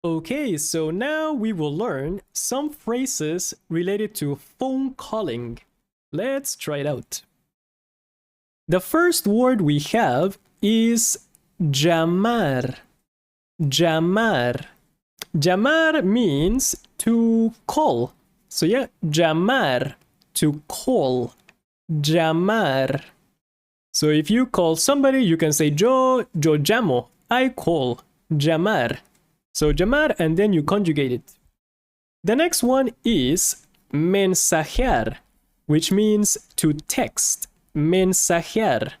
Okay, so now we will learn some phrases related to phone calling. Let's try it out. The first word we have is llamar. Llamar. Llamar means to call. So yeah, llamar, to call. Llamar. So if you call somebody, you can say yo llamo, I call. Llamar. So llamar and then you conjugate it. The next one is mensajear, which means to text. Mensajear,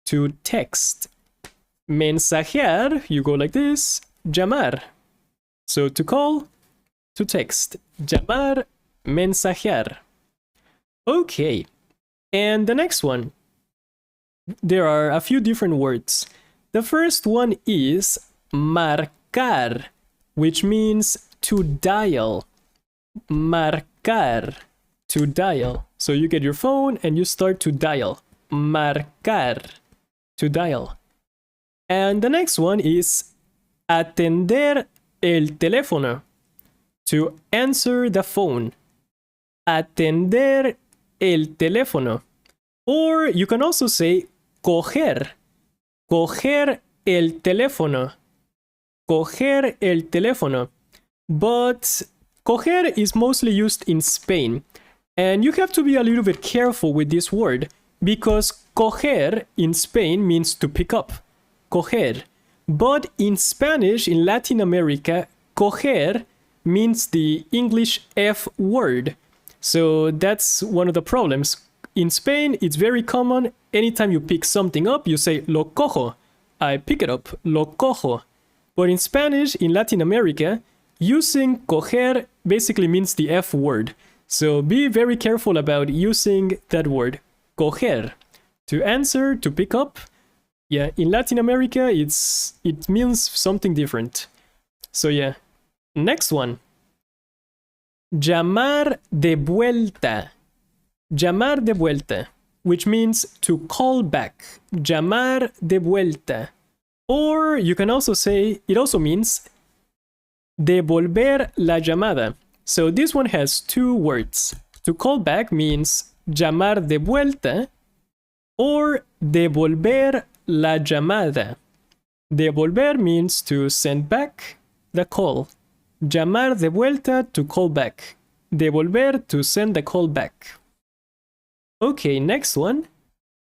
to text. Mensajear, you go like this, llamar. So to call, to text. Llamar, mensajear. Okay, and the next one. There are a few different words. The first one is marcar, which means to dial. Marcar, to dial. So you get your phone and you start to dial. Marcar, to dial. And the next one is atender el teléfono, to answer the phone. Atender el teléfono. Or you can also say coger. Coger el teléfono. Coger el teléfono. But coger is mostly used in Spain. And you have to be a little bit careful with this word because coger in Spain means to pick up. Coger. But in Spanish, in Latin America, coger means the English F word. So that's one of the problems. In Spain, it's very common. Anytime you pick something up, you say lo cojo. I pick it up, lo cojo. But in Spanish, in Latin America, using coger basically means the F word. So be very careful about using that word, coger. To answer, to pick up. Yeah, in Latin America, it means something different. So yeah, next one. Llamar de vuelta. Llamar de vuelta, which means to call back. Llamar de vuelta. Or you can also say, it also means devolver la llamada. So this one has two words. To call back means llamar de vuelta or devolver la llamada. Devolver means to send back the call. Llamar de vuelta, to call back. Devolver, to send the call back. Okay, next one.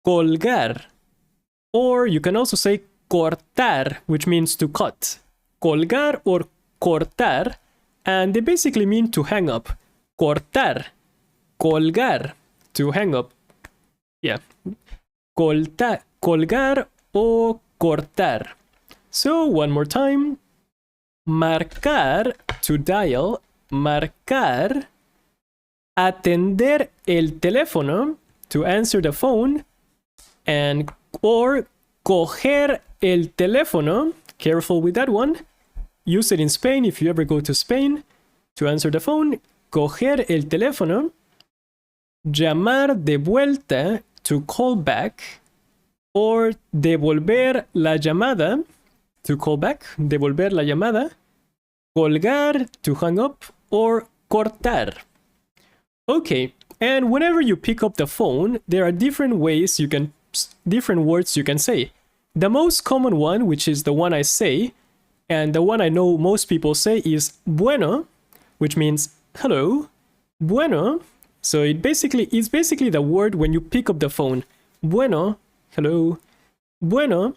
Colgar. Or you can also say cortar, which means to cut. Colgar or cortar, and they basically mean to hang up. Cortar. Colgar, to hang up. Yeah. Colgar o cortar. So one more time. Marcar, to dial. Marcar. Atender el teléfono, to answer the phone. And or coger el teléfono, careful with that one. Use it in Spain if you ever go to Spain. To answer the phone, coger el teléfono. Llamar de vuelta, to call back. Or devolver la llamada, to call back. Devolver la llamada. Colgar, to hang up. Or cortar. Okay, and whenever you pick up the phone, there are different ways different words you can say. The most common one, which is the one I say, and the one I know most people say, is bueno, which means hello. Bueno. So it's basically the word when you pick up the phone. Bueno, hello. Bueno.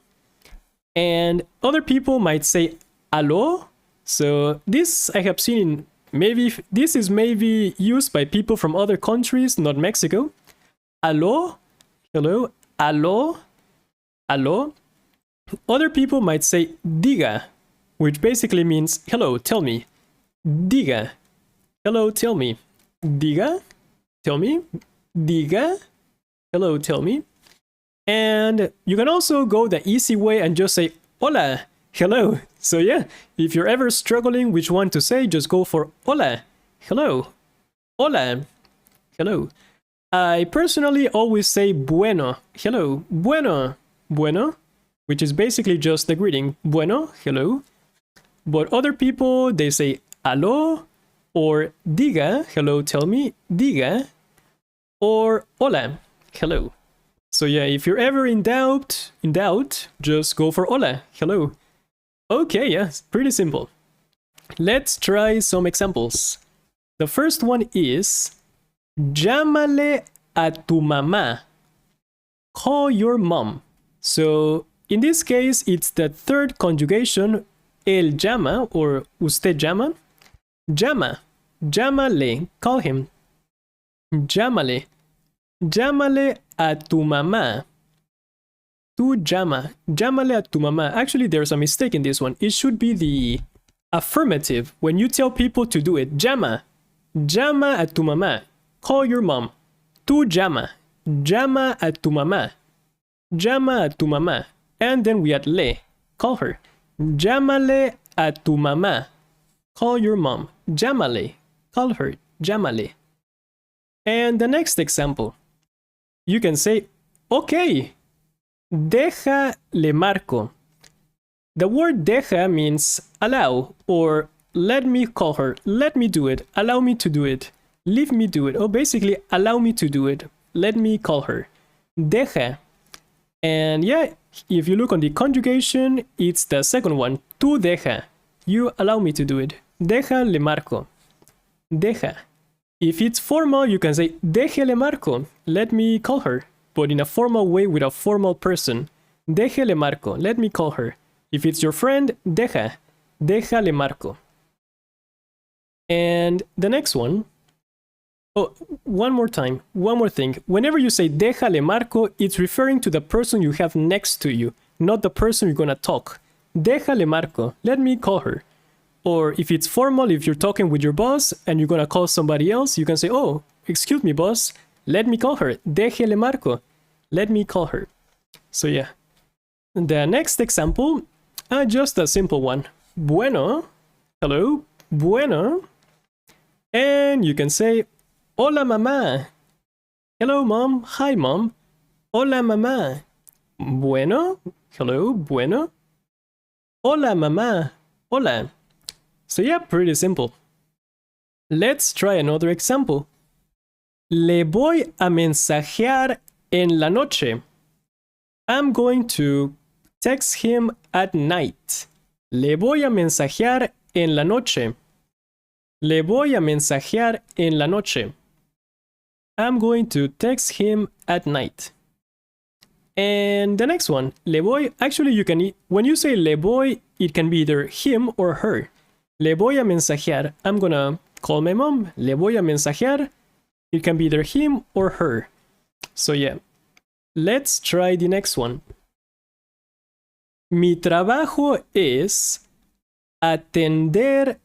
And other people might say aló. So this I have seen in this is maybe used by people from other countries, not Mexico. Aló, hello, aló, aló. Other people might say diga, which basically means hello, tell me. Diga, hello, tell me. Diga, tell me. Diga, hello, tell me. And you can also go the easy way and just say hola, hello. So yeah, if you're ever struggling which one to say, just go for hola, hello, hola, hello. I personally always say bueno, hello, bueno, bueno, which is basically just the greeting, bueno, hello. But other people, they say aló or diga, hello, tell me, diga, or hola, hello. So yeah, if you're ever in doubt, just go for hola, hello. Okay, yeah, it's pretty simple. Let's try some examples. The first one is llámale a tu mamá. Call your mom. So in this case, it's the third conjugation, él llama or usted llama. Llama, llámale, call him. Llámale, llámale a tu mamá. Tu llama, llámale a tu mamá. Actually, there's a mistake in this one. It should be the affirmative. When you tell people to do it, llama, llama a tu mamá. Call your mom. Tu llama, llama a tu mamá. Llama a tu mamá. And then we add le, call her. Llámale a tu mamá. Call your mom. Llámale, call her. Llámale. And the next example, you can say, okay, deja le marco. The word deja means allow or let me call her, let me do it, allow me to do it, leave me do it, or basically allow me to do it, let me call her. Deja. And yeah, if you look on the conjugation, it's the second one. Tu deja. You allow me to do it. Deja le marco. Deja. If it's formal, you can say deje le marco. Let me call her. But in a formal way with a formal person. Deje le marco. Let me call her. If it's your friend, deja. Deja le marco. And the next one. Oh, one more time. One more thing. Whenever you say deja le marco, it's referring to the person you have next to you, not the person you're gonna talk. Deja le marco. Let me call her. Or if it's formal, if you're talking with your boss and you're gonna call somebody else, you can say, oh, excuse me, boss. Let me call her. Deje le marco. Let me call her. So yeah. The next example, just a simple one. Bueno. Hello. Bueno. And you can say, hola, mamá. Hello, mom. Hi, mom. Hola, mamá. Bueno. Hello. Bueno. Hola, mamá. Hola. So yeah, pretty simple. Let's try another example. Le voy a mensajear en la noche. I'm going to text him at night. Le voy a mensajear en la noche. Le voy a mensajear en la noche. I'm going to text him at night. And the next one, le voy, actually you can, when you say le voy, it can be either him or her. Le voy a mensajear. I'm gonna call my mom. Le voy a mensajear. It can be either him or her. So yeah, let's try the next one. Mi trabajo es atender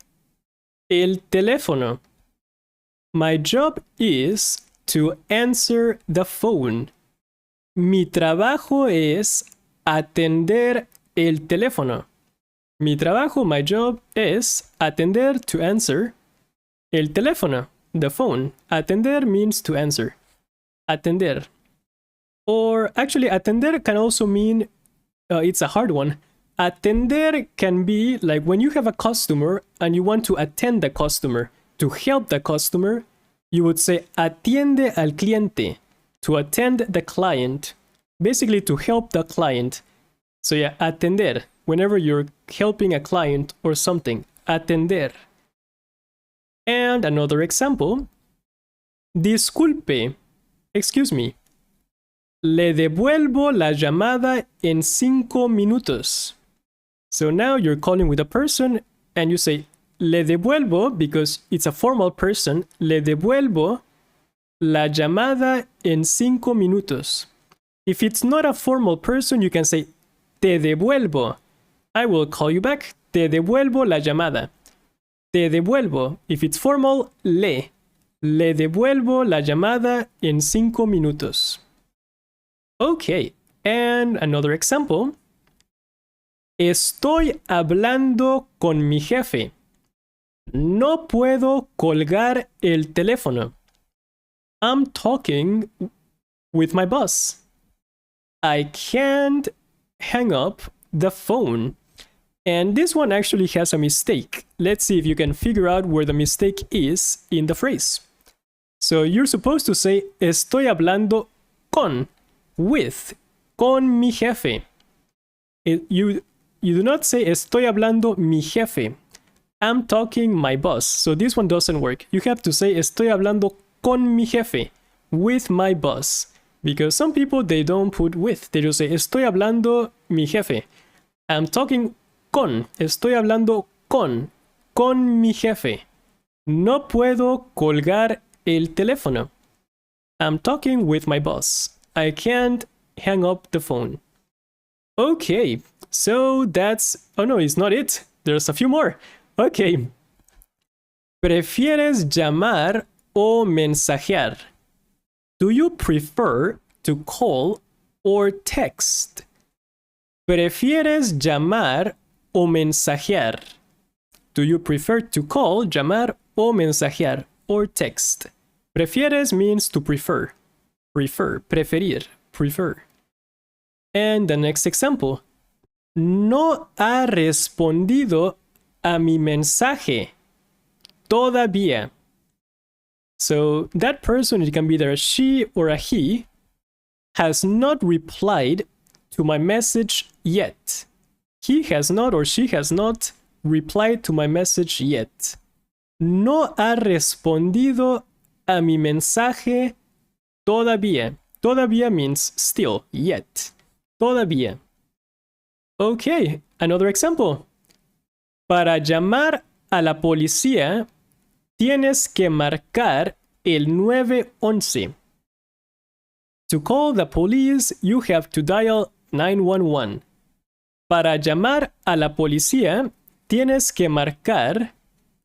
el teléfono. My job is to answer the phone. Mi trabajo es atender el teléfono. Mi trabajo, my job, es atender, to answer, el teléfono, the phone. Atender means to answer. Atender. Or actually, atender can also mean, it's a hard one. Atender can be like when you have a customer and you want to attend the customer, to help the customer, you would say atiende al cliente, to attend the client, basically to help the client. So yeah, atender, whenever you're helping a client or something, atender. And another example, disculpe, excuse me, le devuelvo la llamada en 5 minutos. So now you're calling with a person and you say, le devuelvo, because it's a formal person, le devuelvo la llamada en 5 minutos. If it's not a formal person, you can say, te devuelvo. I will call you back. Te devuelvo la llamada. Te devuelvo. If it's formal, le. Le devuelvo la llamada en 5 minutos. Okay, and another example. Estoy hablando con mi jefe. No puedo colgar el teléfono. I'm talking with my boss. I can't hang up the phone. And this one actually has a mistake. Let's see if you can figure out where the mistake is in the phrase. So you're supposed to say estoy hablando con, with, con mi jefe. You do not say estoy hablando mi jefe. I'm talking my boss. So this one doesn't work. You have to say estoy hablando con mi jefe, with my boss. Because some people, they don't put with. They just say estoy hablando mi jefe. I'm talking con. Estoy hablando con mi jefe. No puedo colgar el teléfono. I'm talking with my boss. I can't hang up the phone. Okay, so that's... Oh no, it's not it. There's a few more. Okay. ¿Prefieres llamar o mensajear? Do you prefer to call or text? ¿Prefieres llamar o mensajear? Do you prefer to call, llamar o mensajear, or text? Prefieres means to prefer. Prefer, preferir, prefer. And the next example. No ha respondido a mi mensaje todavía. So that person, it can be either a she or a he, has not replied to my message yet. He has not or she has not replied to my message yet. No ha respondido a mi mensaje todavía. Todavía means still, yet. Todavía. Okay, another example. Para llamar a la policía, tienes que marcar el 911. To call the police, you have to dial 911. Para llamar a la policía, tienes que marcar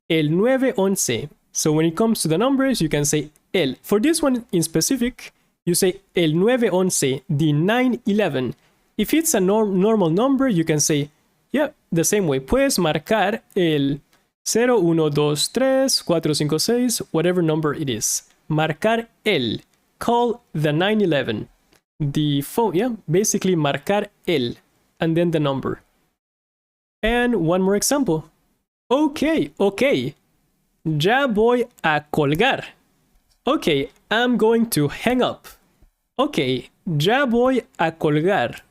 el 911. So when it comes to the numbers, you can say el. For this one in specific, you say el 911, the 911. If it's a normal number, you can say, yeah, the same way. Puedes marcar el 0, 1, 2, 3, 4, 5, 6, whatever number it is. Marcar el. Call the 911. The phone, yeah, basically marcar el. And then the number. And one more example. Okay. Ya voy a colgar. Okay, I'm going to hang up. Okay, ya voy a colgar.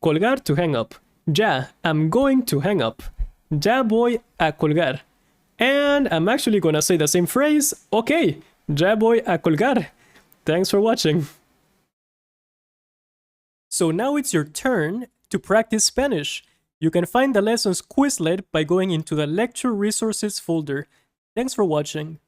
Colgar, to hang up. Ya, I'm going to hang up. Ya voy a colgar. And I'm actually gonna say the same phrase. Okay, ya voy a colgar. Thanks for watching. So now it's your turn to practice Spanish. You can find the lessons Quizlet by going into the lecture resources folder. Thanks for watching.